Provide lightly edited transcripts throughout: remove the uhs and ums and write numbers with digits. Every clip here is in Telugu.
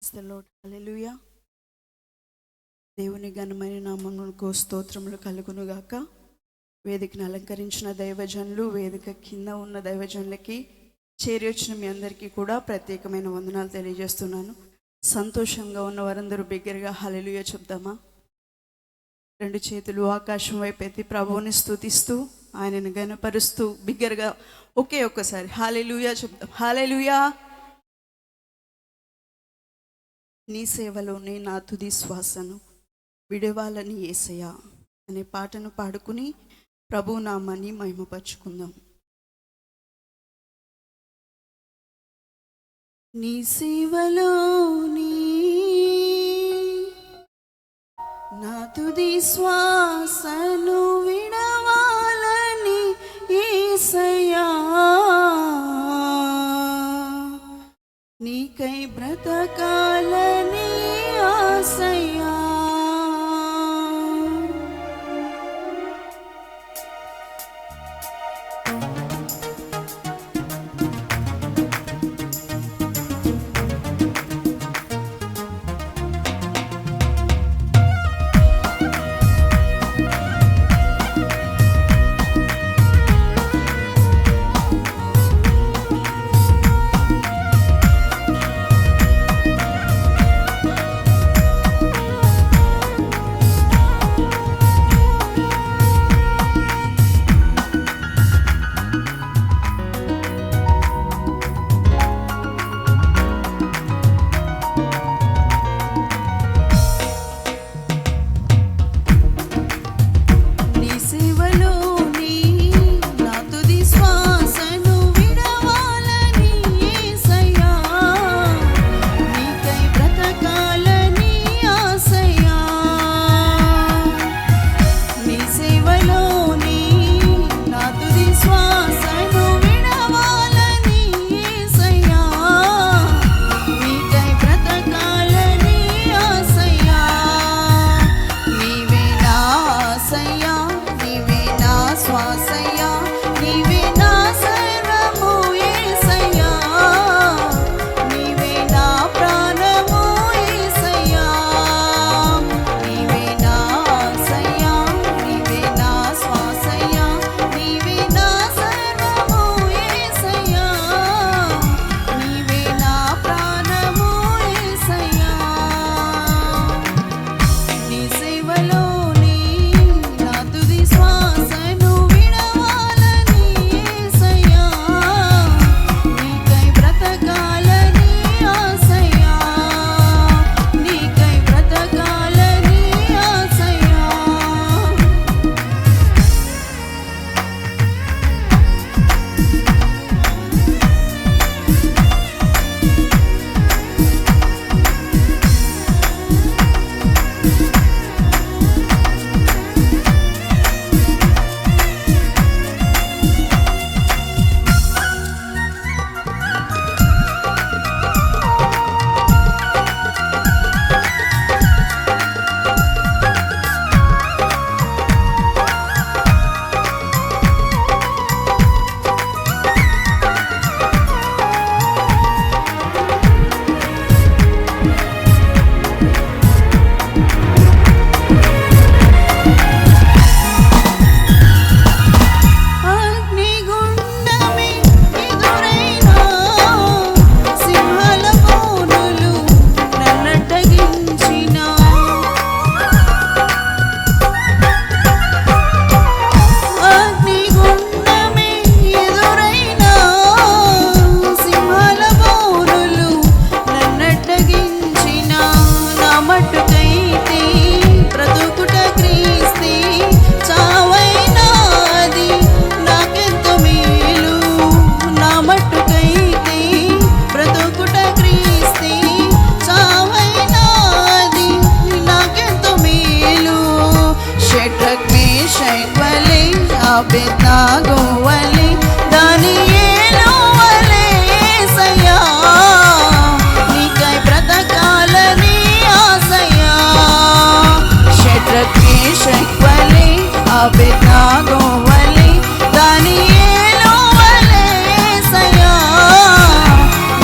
Praise the lord. హల్లెలూయా. దేవుని ఘనమైన నామమునకు స్తోత్రములు కలుగును గాక. వేదికను అలంకరించిన దైవజనులు, వేదిక కింద ఉన్న దైవజనులకి, చేరి వచ్చిన మీ అందరికీ కూడా ప్రత్యేకమైన వందనాలు తెలియజేస్తున్నాను. సంతోషంగా ఉన్న వారందరూ బిగ్గరగా హల్లెలూయా చెప్దామా? రెండు చేతులు ఆకాశం వైపు ఎత్తి ప్రభువుని స్తుతిస్తూ ఆయనను ఘనపరుస్తూ బిగ్గరగా ఒక్కసారి హల్లెలూయా చెప్దాం. హల్లెలూయా. నీ సేవలోనే నా తుది శ్వాసను విడవాలని యేసయ్యా అనే పాటను పాడుకుని ప్రభు నామాన్ని మహిమపరుచుకుందాం. నీ సేవలోని నా తుది శ్వాసను విడవాలని యేసయ్యా, నీకై బ్రతకాలని ఆశయ్యా.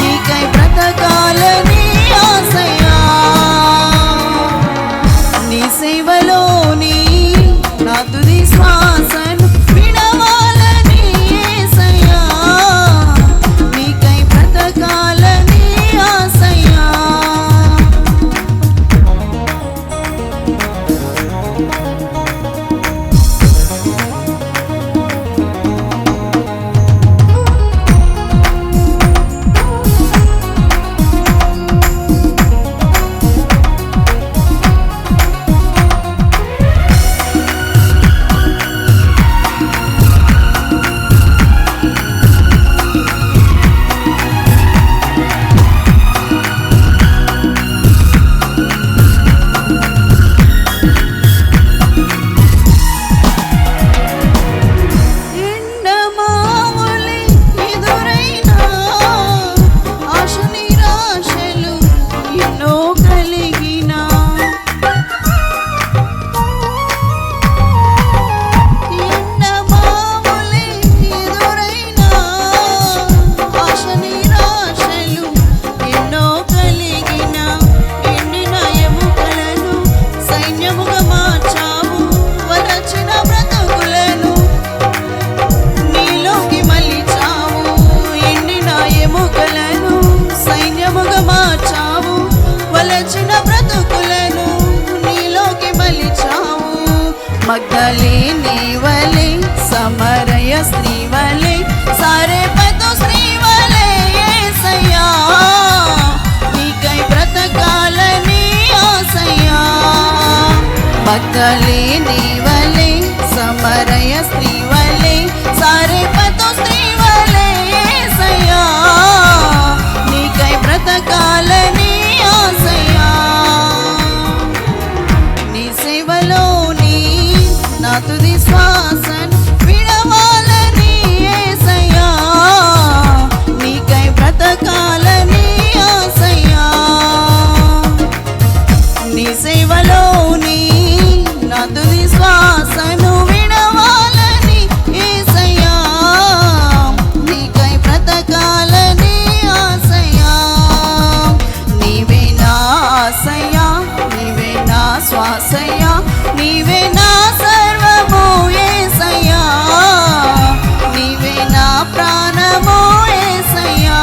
నీకై బ్రతకాలని ఆశ మార్చావు, వలచిన బ్రతుకులను నీలోకి మలిచావు. మగ్దలేని వలె, సమరయ స్త్రీ వలె, సారెపతు స్త్రీ వలె యేసయ్యా నీకై బ్రతకాలని ఆశయ్యా. మగ్దలేని వలె, సమరయ స్త్రీ వలె, సారెపతు స్త్రీ వలె యేసయ్యా నీకై బ్రతకాలని ఆశయ్యా. నీ సేవలోని నా తుది శ్వాసను విడవాలని యేసయ్యా నీకై బ్రతకాలని ఆశయ్యా. నీ సేవలోని నా తుది శ్వాసను విడవాలని యేసయ్యా నీకై బ్రతకాలని ఆశయ్యా. నీవే నా ఆశయ్యా, నీవే నా శ్వాసయ్యా, నీవే నా సర్వము యేసయ్యా, నీవే నా ప్రాణము యేసయ్యా.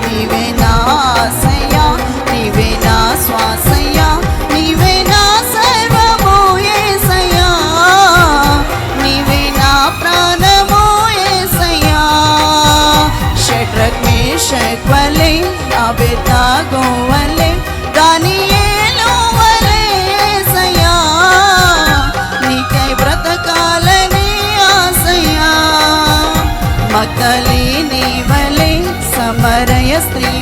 నీవే నా ఆశయ్యా, నీవే నా శ్వాసయ్యా, నీవే నా సర్వము యేసయ్యా, నీవే నా ప్రాణము యేసయ్యా. షడ్రక్ మేషక్ వలె, అబేద్నెగో వలె, దానియేలు వలె యేసయ్యా నీకై బ్రతకాలని ఆశయ్యా. మగ్దలేని వలె, సమరయ స్త్రీ